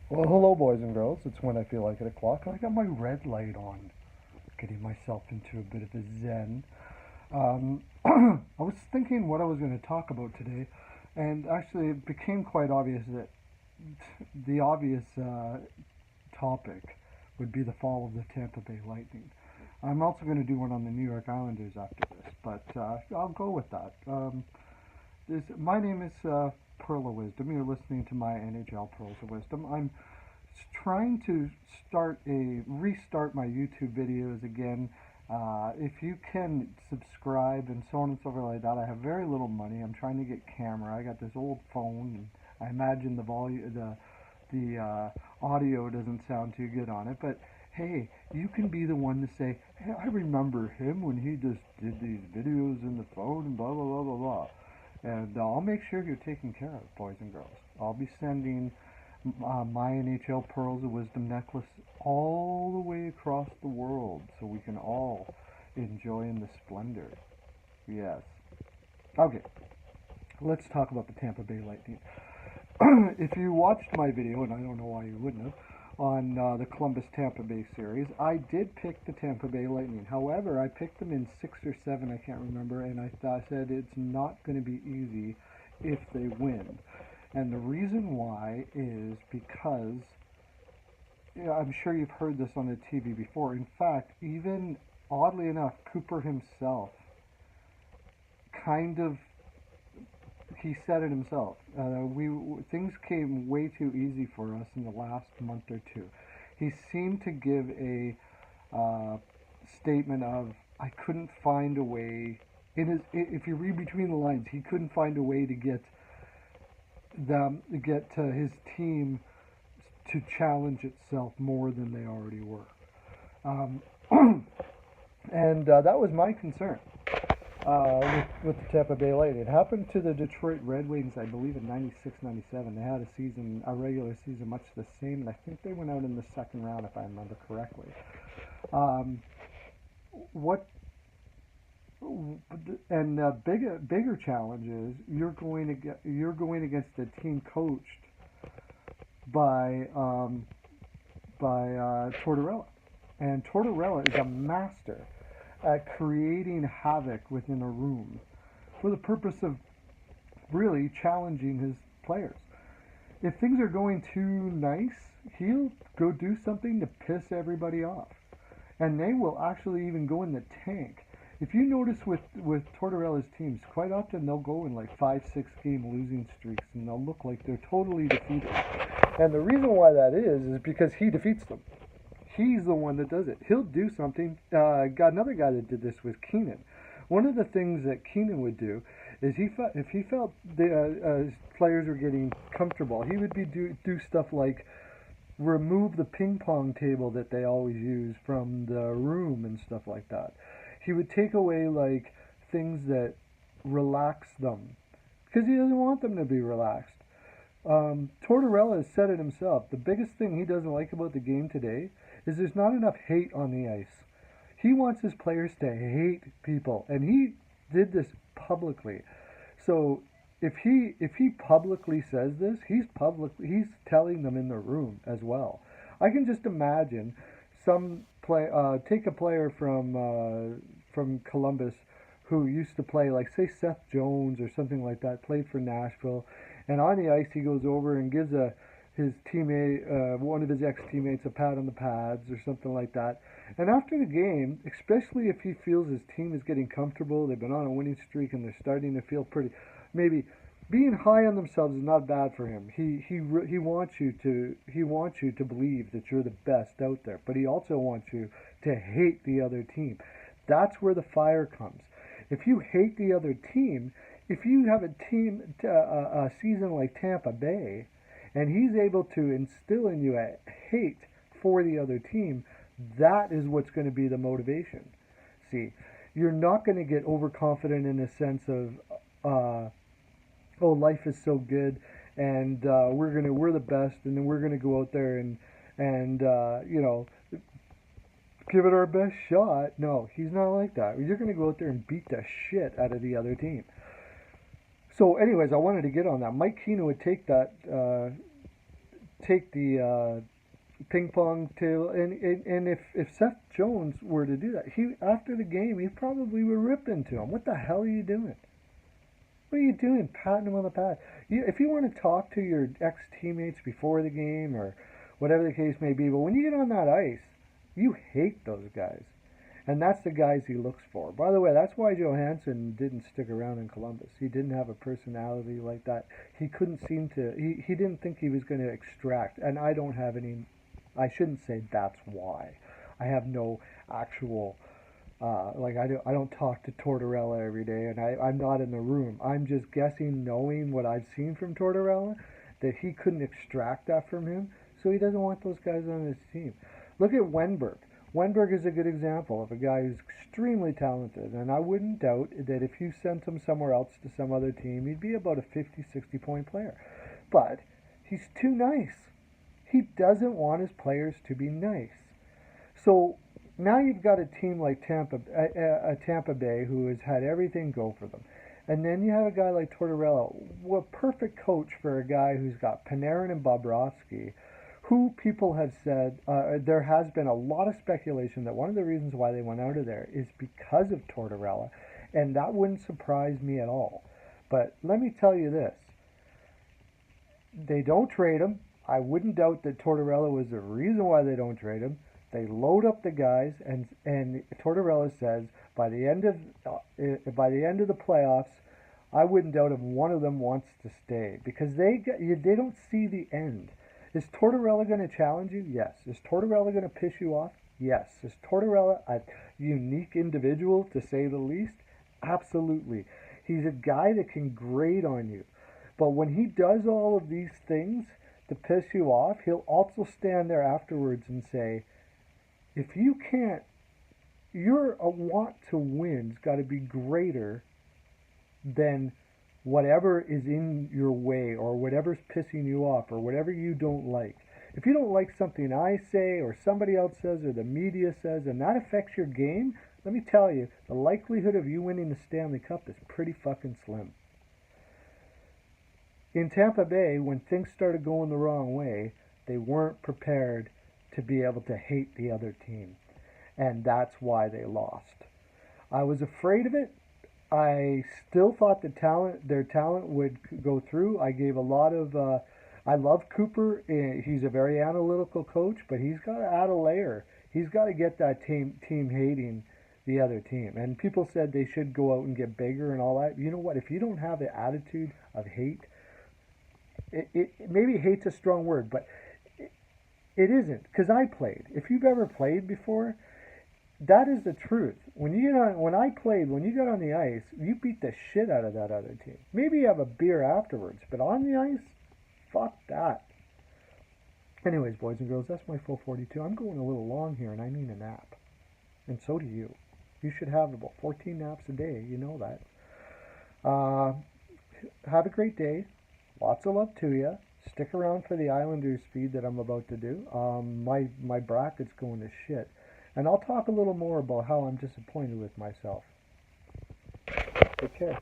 Well, hello, boys and girls. It's when I feel like at o'clock, and I got my red light on, getting myself into a bit of a zen. I was thinking what I was going to talk about today, and actually, it became quite obvious that the obvious topic would be the fall of the Tampa Bay Lightning. I'm also going to do one on the New York Islanders after this, but I'll go with that. My name is Pearl of Wisdom. You're listening to my NHL Pearls of Wisdom. I'm trying to restart my YouTube videos again. If you can subscribe and so on and so forth like that, I have very little money. I'm trying to get camera. I got this old phone, and I imagine the audio doesn't sound too good on it. But hey, you can be the one to say, "Hey, I remember him when he just did these videos in the phone and blah blah blah blah blah." And I'll make sure you're taken care of, boys and girls. I'll be sending my NHL Pearls of Wisdom necklace all the way across the world so we can all enjoy in the splendor. Yes. Okay, let's talk about the Tampa Bay Lightning. If you watched my video, and I don't know why you wouldn't have, on the Columbus Tampa Bay series, I did pick the Tampa Bay Lightning. However, I picked them in 6 or 7, I can't remember, and I said it's not going to be easy if they win. And the reason why is because, yeah, I'm sure you've heard this on the TV before. In fact, even oddly enough, Cooper himself kind of he said it himself. We Things came way too easy for us in the last month or two. He seemed to give a statement of I couldn't find a way. If you read between the lines, he couldn't find a way to get his team to challenge itself more than they already were. Um, and that was my concern with the Tampa Bay Lightning. It happened to the Detroit Red Wings, I believe, in '96, '97. They had a regular season, much the same, and I think they went out in the second round, if I remember correctly. Um, what and bigger challenge is you're going against a team coached by Tortorella, and Tortorella is a master at creating havoc within a room for the purpose of really challenging his players. If things are going too nice, he'll go do something to piss everybody off. And they will actually even go in the tank. If you notice with Tortorella's teams, quite often they'll go in like 5, 6 game losing streaks and they'll look like they're totally defeated. And the reason why that is because he defeats them. He's the one that does it. He'll do something. Got another guy that did this was Keenan. One of the things that Keenan would do is if he felt the players were getting comfortable, he would do stuff like remove the ping pong table that they always use from the room and stuff like that. He would take away like things that relax them because he doesn't want them to be relaxed. Tortorella has said it himself. The biggest thing he doesn't like about the game today is there's not enough hate on the ice. He wants his players to hate people, and he did this publicly. So if he publicly says this, he's telling them in the room as well. I can just imagine take a player from Columbus who used to play like say Seth Jones or something like that, played for Nashville, and on the ice he goes over and gives his teammate, one of his ex-teammates, a pat on the pads or something like that. And after the game, especially if he feels his team is getting comfortable, they've been on a winning streak and they're starting to feel pretty, maybe being high on themselves is not bad for him. He wants you to believe that you're the best out there, but he also wants you to hate the other team. That's where the fire comes. If you hate the other team, if you have a season like Tampa Bay, and he's able to instill in you a hate for the other team, that is what's going to be the motivation. See, you're not going to get overconfident in a sense of, oh, life is so good, and we're the best, and then we're gonna go out there and give it our best shot. No, he's not like that. You're gonna go out there and beat the shit out of the other team. So, anyways, I wanted to get on that. Mike Keenan would take that take the ping pong table, and if Seth Jones were to do that, he after the game he probably would rip into him. What the hell are you doing? What are you doing? Patting him on the back. If you want to talk to your ex teammates before the game or whatever the case may be, but when you get on that ice, you hate those guys. And that's the guys he looks for. By the way, that's why Johansson didn't stick around in Columbus. He didn't have a personality like that. He couldn't seem to, he didn't think he was going to extract. And I don't have any, I shouldn't say that's why. I have no actual, I don't talk to Tortorella every day, and I'm not in the room. I'm just guessing, knowing what I've seen from Tortorella, that he couldn't extract that from him, so he doesn't want those guys on his team. Look at Wenberg. Wenberg is a good example of a guy who's extremely talented, and I wouldn't doubt that if you sent him somewhere else to some other team, he'd be about a 50, 60 point player. But he's too nice. He doesn't want his players to be nice. So now you've got a team like Tampa Bay, who has had everything go for them. And then you have a guy like Tortorella, a perfect coach for a guy who's got Panarin and Bobrovsky, who people have said, there has been a lot of speculation that one of the reasons why they went out of there is because of Tortorella, and that wouldn't surprise me at all. But let me tell you this, they don't trade him. I wouldn't doubt that Tortorella was the reason why they don't trade him. They load up the guys, and Tortorella says by the end of the playoffs, I wouldn't doubt if one of them wants to stay because they don't see the end. Is Tortorella going to challenge you? Yes. Is Tortorella going to piss you off? Yes. Is Tortorella a unique individual, to say the least? Absolutely. He's a guy that can grate on you. But when he does all of these things to piss you off, he'll also stand there afterwards and say, if you can't, your want to win's got to be greater than whatever is in your way or whatever's pissing you off or whatever you don't like. If you don't like something I say or somebody else says or the media says and that affects your game, let me tell you, the likelihood of you winning the Stanley Cup is pretty fucking slim. In Tampa Bay, when things started going the wrong way, they weren't prepared to be able to hate the other team. And that's why they lost. I was afraid of it. I still thought their talent would go through. I gave a lot of, I love Cooper. He's a very analytical coach, but he's got to add a layer. He's got to get that team hating the other team. And people said they should go out and get bigger and all that. You know what? If you don't have the attitude of hate, maybe hate's a strong word, but it isn't. Because I played. If you've ever played before, that is the truth. When you got on the ice, you beat the shit out of that other team. Maybe you have a beer afterwards, but on the ice, fuck that. Anyways, boys and girls, that's my full 42. I'm going a little long here, and I need a nap. And so do you. You should have about 14 naps a day. You know that. Have a great day. Lots of love to you. Stick around for the Islanders feed that I'm about to do. My bracket's going to shit. And I'll talk a little more about how I'm disappointed with myself. Take care.